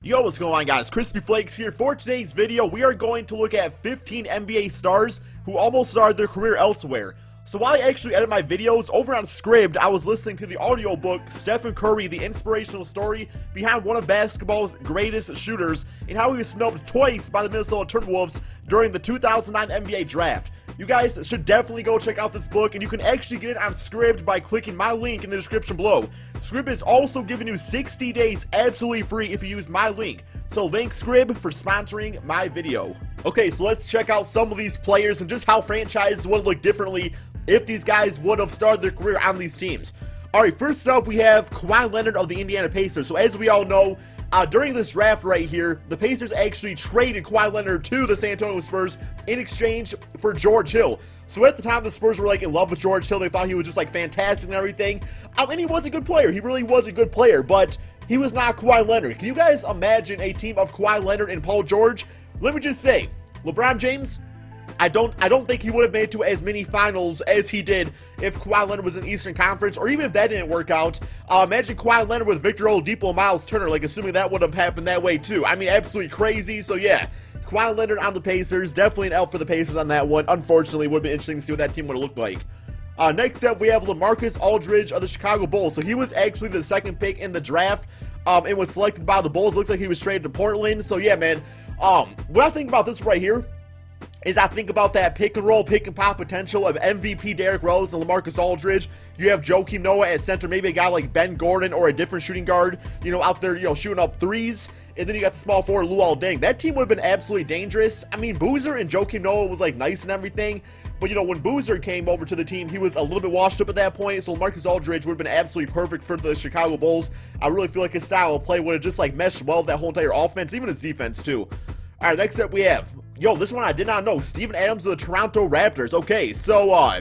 Yo, what's going on, guys? Crispy Flakes here. For today's video, we are going to look at 15 NBA stars who almost started their career elsewhere. So while I actually edit my videos, over on Scribd, I was listening to the audiobook Steph Curry, the inspirational story behind one of basketball's greatest shooters, and how he was snubbed twice by the Minnesota Timberwolves during the 2009 NBA Draft. You guys should definitely go check out this book, and you can actually get it on Scribd by clicking my link in the description below. Scribd is also giving you 60 days absolutely free if you use my link. So thanks Scribd for sponsoring my video. Okay, so let's check out some of these players and just how franchises would look differently if these guys would have started their career on these teams. Alright, first up we have Kawhi Leonard of the Indiana Pacers. So as we all know, during this draft right here, the Pacers actually traded Kawhi Leonard to the San Antonio Spurs in exchange for George Hill. So at the time, the Spurs were like in love with George Hill. They thought he was just like fantastic and everything. And he was a good player. He really was a good player, but he was not Kawhi Leonard. Can you guys imagine a team of Kawhi Leonard and Paul George? Let me just say, LeBron James, I don't think he would have made it to as many finals as he did if Kawhi Leonard was in the Eastern Conference, or even if that didn't work out. Imagine Kawhi Leonard with Victor Oladipo and Miles Turner, like assuming that would have happened that way too. I mean, absolutely crazy. So yeah, Kawhi Leonard on the Pacers, definitely an L for the Pacers on that one. Unfortunately, it would have been interesting to see what that team would have looked like. Next up, we have LaMarcus Aldridge of the Chicago Bulls. So he was actually the second pick in the draft and was selected by the Bulls. Looks like he was traded to Portland. So yeah, man, what I think about this right here is I think about that pick and roll, pick and pop potential of MVP Derrick Rose and LaMarcus Aldridge. You have Joakim Noah at center, maybe a guy like Ben Gordon or a different shooting guard, out there, shooting up threes. And then you got the small forward, Luol Deng. That team would have been absolutely dangerous. I mean, Boozer and Joakim Noah was like nice and everything. But, when Boozer came over to the team, he was a little bit washed up at that point. So LaMarcus Aldridge would have been absolutely perfect for the Chicago Bulls. I really feel like his style of play would have just like meshed well with that whole entire offense, even his defense too. All right, next up we have, this one I did not know, Steven Adams of the Toronto Raptors. Okay, so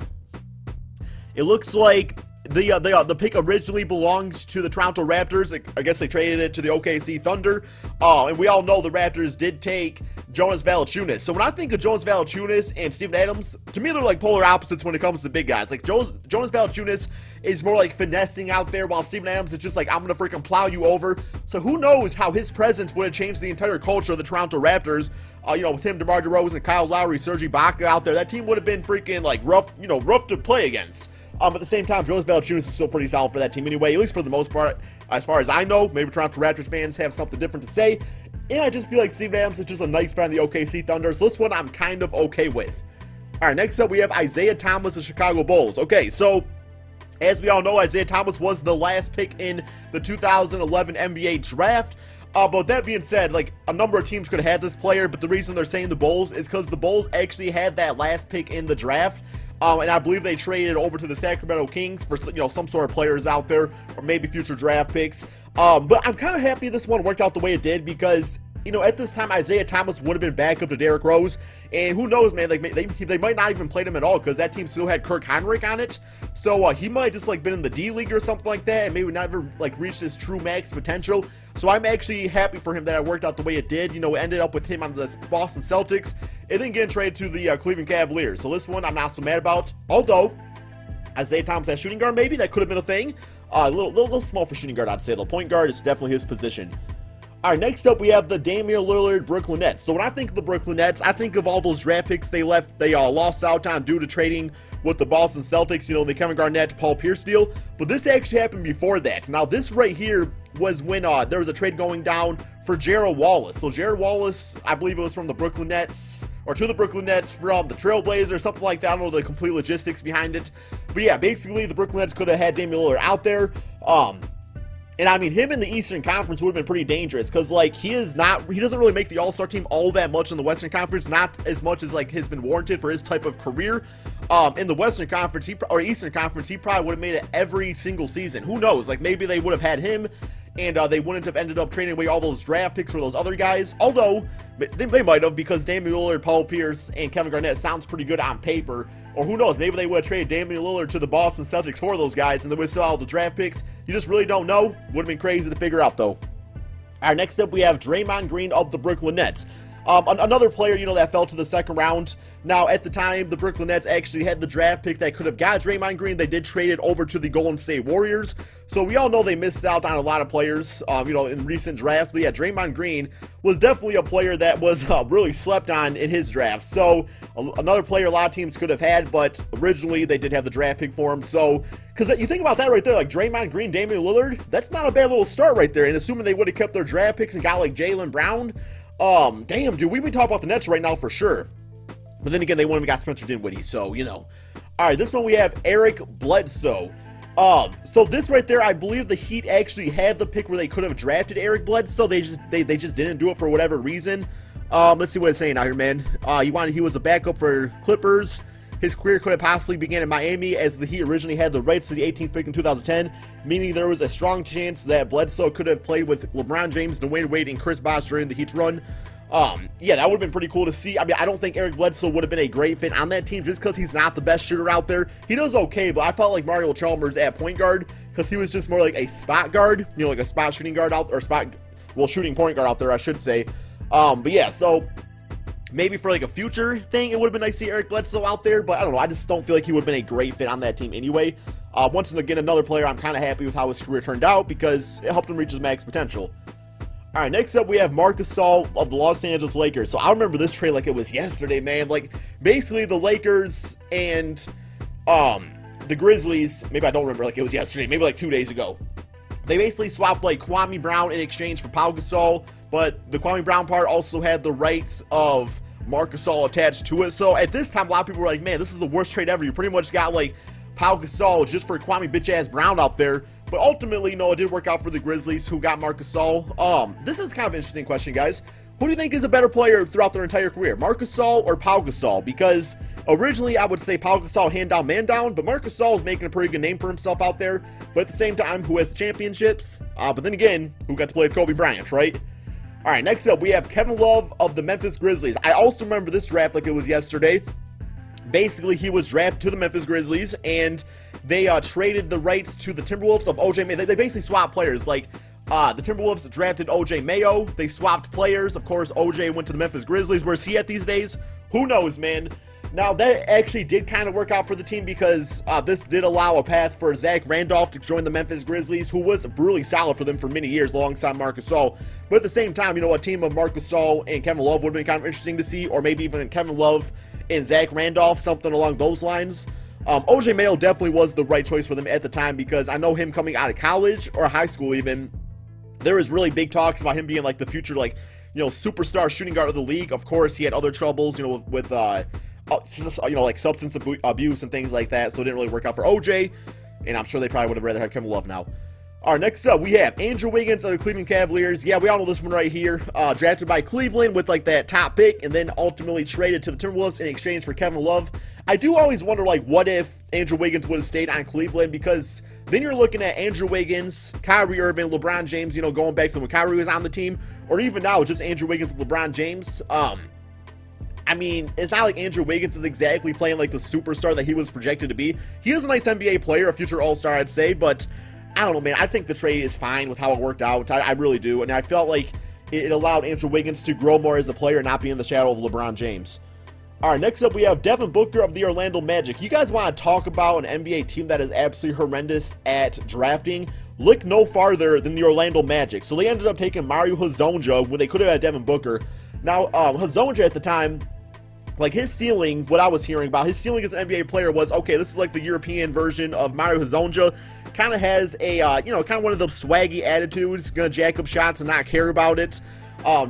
it looks like the pick originally belonged to the Toronto Raptors. I guess they traded it to the OKC Thunder. And we all know the Raptors did take Jonas Valanciunas. So when I think of Jonas Valanciunas and Steven Adams, to me they're like polar opposites when it comes to big guys. Like Jonas Valanciunas is more like finessing out there, while Steven Adams is just like, I'm gonna freaking plow you over. So who knows how his presence would have changed the entire culture of the Toronto Raptors. With him, DeMar DeRozan, Kyle Lowry, Serge Ibaka out there, that team would have been freaking like rough to play against. At the same time, Jonas Valanciunas is still pretty solid for that team anyway, at least for the most part, as far as I know. Maybe Toronto Raptors fans have something different to say. And I just feel like Steven Adams is just a nice fan of the OKC Thunder, so this one I'm kind of okay with. Alright, next up we have Isiah Thomas of the Chicago Bulls. Okay, so as we all know, Isiah Thomas was the last pick in the 2011 NBA Draft. But that being said, like, a number of teams could have had this player, but the reason they're saying the Bulls is because the Bulls actually had that last pick in the draft. And I believe they traded over to the Sacramento Kings for, some sort of players out there, or maybe future draft picks. But I'm kind of happy this one worked out the way it did, because, at this time, Isiah Thomas would have been back up to Derrick Rose. And who knows, man, like, they might not even played him at all, because that team still had Kirk Hinrich on it. So he might just, like, been in the D League or something like that, and maybe never, like, reached his true max potential. So I'm actually happy for him that it worked out the way it did. It ended up with him on the Boston Celtics, and then getting traded to the Cleveland Cavaliers. So this one I'm not so mad about. Although, Isiah Thomas at shooting guard, maybe that could have been a thing. A little small for shooting guard, I'd say. The point guard is definitely his position. Alright, next up we have the Damian Lillard Brooklyn Nets. So when I think of the Brooklyn Nets, I think of all those draft picks they lost out on due to trading with the Boston Celtics, the Kevin Garnett, Paul Pierce deal. But this actually happened before that. Now this right here was when there was a trade going down for Gerald Wallace. So Gerald Wallace, I believe it was from the Brooklyn Nets, or to the Brooklyn Nets from the Trailblazers, something like that. I don't know the complete logistics behind it. But yeah, basically the Brooklyn Nets could have had Damian Lillard out there. And I mean, him in the Eastern Conference would have been pretty dangerous, because like he doesn't really make the All-Star team all that much in the Western Conference, not as much as like has been warranted for his type of career. In the Western Conference or Eastern Conference, he probably would have made it every single season. Who knows? Like maybe they would have had him, and they wouldn't have ended up trading away all those draft picks for those other guys. Although they might have, because Damian Lillard, Paul Pierce, and Kevin Garnett sounds pretty good on paper. Or who knows, maybe they would have traded Damian Lillard to the Boston Celtics for those guys, and they would still have all the draft picks. You just really don't know. Would have been crazy to figure out, though. Alright, next up we have Draymond Green of the Brooklyn Nets. Another player, you know, that fell to the second round. Now, at the time, the Brooklyn Nets actually had the draft pick that could have got Draymond Green. They did trade it over to the Golden State Warriors. So we all know they missed out on a lot of players, you know, in recent drafts. But yeah, Draymond Green was definitely a player that was really slept on in his draft. So another player a lot of teams could have had, but originally they did have the draft pick for him. So, because you think about that right there, like Draymond Green, Damian Lillard, that's not a bad little start right there. And assuming they would have kept their draft picks and got like Jaylen Brown, damn, dude, we've been talking about the Nets right now for sure. But then again, they wouldn't have got Spencer Dinwiddie, so, you know. All right, this one we have Eric Bledsoe. So this right there, I believe the Heat actually had the pick where they could have drafted Eric Bledsoe. They just didn't do it for whatever reason. Let's see what it's saying out here, man. He was a backup for Clippers. His career could have possibly began in Miami, as the Heat originally had the rights to the 18th pick in 2010, meaning there was a strong chance that Bledsoe could have played with LeBron James, Dwayne Wade, and Chris Bosh during the Heat's run. Yeah, that would have been pretty cool to see. I mean, I don't think Eric Bledsoe would have been a great fit on that team just because he's not the best shooter out there. He does okay, but I felt like Mario Chalmers at point guard because he was just more like a spot guard, you know, like a spot shooting guard out, or shooting point guard out there, I should say. But yeah, so maybe for like a future thing, it would have been nice to see Eric Bledsoe out there, but I don't know. I just don't feel like he would have been a great fit on that team anyway. Once again, another player I'm kind of happy with how his career turned out because it helped him reach his max potential. All right, next up we have Marc Gasol of the Los Angeles Lakers. So I remember this trade like it was yesterday, man. Like, basically the Lakers and the Grizzlies, maybe I don't remember like it was yesterday, maybe like 2 days ago. They basically swapped like Kwame Brown in exchange for Pau Gasol, but the Kwame Brown part also had the rights of Marc Gasol attached to it. So at this time, a lot of people were like, man, this is the worst trade ever. You pretty much got like Pau Gasol just for Kwame bitch-ass Brown out there. But ultimately, no, it did work out for the Grizzlies, who got Marc Gasol. This is kind of an interesting question, guys. Who do you think is a better player throughout their entire career, Marc Gasol or Pau Gasol? Because originally, I would say Pau Gasol hand down, man down, but Marc Gasol is making a pretty good name for himself out there. But at the same time, who has championships? But then again, who got to play with Kobe Bryant, right? All right, next up, we have Kevin Love of the Memphis Grizzlies. I also remember this draft like it was yesterday. Basically, he was drafted to the Memphis Grizzlies, and they traded the rights to the Timberwolves of OJ Mayo. They basically swapped players. Like, the Timberwolves drafted OJ Mayo. They swapped players. Of course, OJ went to the Memphis Grizzlies. Where's he at these days? Who knows, man? Now, that actually did kind of work out for the team because this did allow a path for Zach Randolph to join the Memphis Grizzlies, who was really solid for them for many years alongside Marc Gasol. But at the same time, you know, a team of Marc Gasol and Kevin Love would have been kind of interesting to see, or maybe even Kevin Love and Zach Randolph, something along those lines. OJ Mayo definitely was the right choice for them at the time because I know him coming out of college or high school even, there was really big talks about him being like the future, like, you know, superstar shooting guard of the league. Of course, he had other troubles, you know, with you know, like substance abuse and things like that, so it didn't really work out for OJ, and I'm sure they probably would have rather had Kevin Love now. All right, next up, we have Andrew Wiggins of the Cleveland Cavaliers. Yeah, we all know this one right here. Drafted by Cleveland with, like, that top pick, and then ultimately traded to the Timberwolves in exchange for Kevin Love. I do always wonder, like, what if Andrew Wiggins would have stayed on Cleveland, because then you're looking at Andrew Wiggins, Kyrie Irving, LeBron James, you know, going back to when Kyrie was on the team, or even now, just Andrew Wiggins with LeBron James. I mean, it's not like Andrew Wiggins is exactly playing like the superstar that he was projected to be. He is a nice NBA player, a future All-Star, I'd say, but I don't know, man. I think the trade is fine with how it worked out. I really do, and I felt like it allowed Andrew Wiggins to grow more as a player and not be in the shadow of LeBron James. All right, next up we have Devin Booker of the Orlando Magic. You guys want to talk about an NBA team that is absolutely horrendous at drafting? Look no farther than the Orlando Magic. So they ended up taking Mario Hezonja when they could have had Devin Booker. Now, Hezonja at the time, like his ceiling, what I was hearing about, his ceiling as an NBA player was, okay, this is like the European version of Mario Hezonja. Kind of has a, you know, kind of one of those swaggy attitudes, gonna jack up shots and not care about it.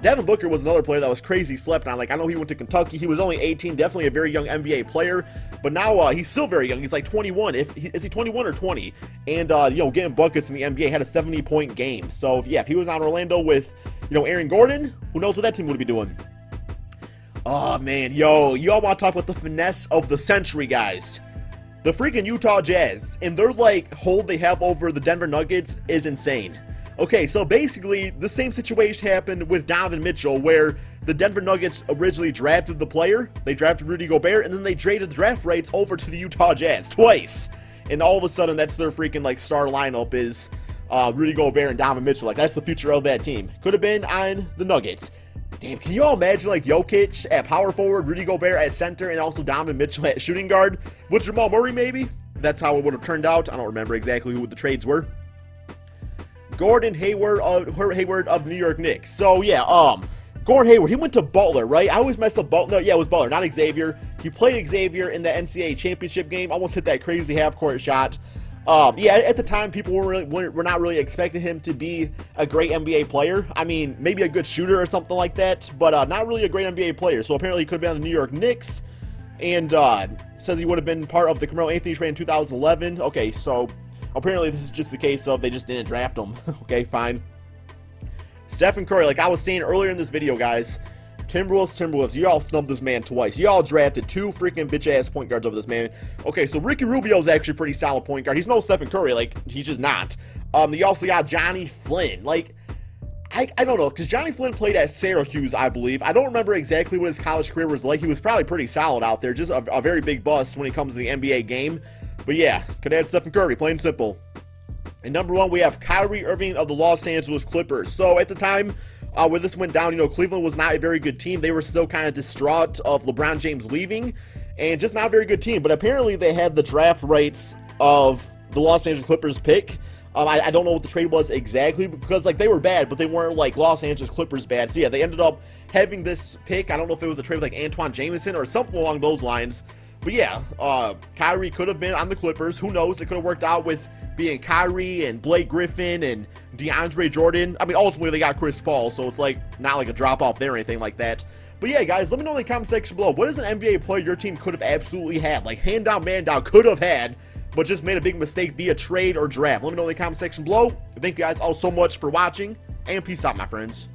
Devin Booker was another player that was crazy slept on. Like, I know he went to Kentucky. He was only 18, definitely a very young NBA player. But now he's still very young. He's like 21. Is he 21 or 20? And, you know, getting buckets in the NBA, had a 70-point game. So, yeah, if he was on Orlando with, you know, Aaron Gordon, who knows what that team would be doing. Oh, man, yo, y'all want to talk about the finesse of the century, guys. The freaking Utah Jazz, and their, like, hold they have over the Denver Nuggets is insane. Okay, so basically, the same situation happened with Donovan Mitchell, where the Denver Nuggets originally drafted the player, they drafted Rudy Gobert, and then they traded the draft rights over to the Utah Jazz twice. And all of a sudden, that's their freaking, like, star lineup is Rudy Gobert and Donovan Mitchell. Like, that's the future of that team. Could have been on the Nuggets. Damn, can you all imagine, like, Jokic at power forward, Rudy Gobert at center, and also Donovan Mitchell at shooting guard? With Jamal Murray, maybe? That's how it would have turned out. I don't remember exactly who the trades were. Gordon Hayward of the New York Knicks. So, yeah, Gordon Hayward, he went to Butler, right? I always mess up Butler. No, yeah, it was Butler, not Xavier. He played Xavier in the NCAA championship game. Almost hit that crazy half-court shot. Yeah, at the time, people were not really expecting him to be a great NBA player. I mean, maybe a good shooter or something like that, but not really a great NBA player. So apparently he could have been on the New York Knicks, and says he would have been part of the Carmelo Anthony trade in 2011. Okay, so apparently this is just the case of they just didn't draft him. Okay, fine. Stephen Curry, like I was saying earlier in this video, guys, Timberwolves, you all snubbed this man twice. You all drafted 2 freaking bitch-ass point guards over this man. Okay, so Ricky Rubio's actually a pretty solid point guard. He's no Stephen Curry, like, he's just not. You also got Johnny Flynn. Like, I don't know, because Johnny Flynn played at Syracuse, I believe. I don't remember exactly what his college career was like. He was probably pretty solid out there, just a very big bust when it comes to the NBA game. But yeah, could add Stephen Curry, plain and simple. And number 1, we have Kyrie Irving of the Los Angeles Clippers. So at the time when this went down, you know, Cleveland was not a very good team. They were still kind of distraught of LeBron James leaving, and just not a very good team. But apparently they had the draft rights of the Los Angeles Clippers pick. I don't know what the trade was exactly, because like they were bad, but they weren't like Los Angeles Clippers bad. So yeah, they ended up having this pick. I don't know if it was a trade with like Antoine Jamison or something along those lines. But yeah, Kyrie could have been on the Clippers. Who knows? It could have worked out with being Kyrie and Blake Griffin and DeAndre Jordan. I mean, ultimately they got Chris Paul, so it's like not like a drop off there or anything like that. But yeah, guys, let me know in the comment section below, what is an NBA player your team could have absolutely had, like hand down, man down, could have had, but just made a big mistake via trade or draft? Let me know in the comment section below. Thank you guys all so much for watching, and peace out, my friends.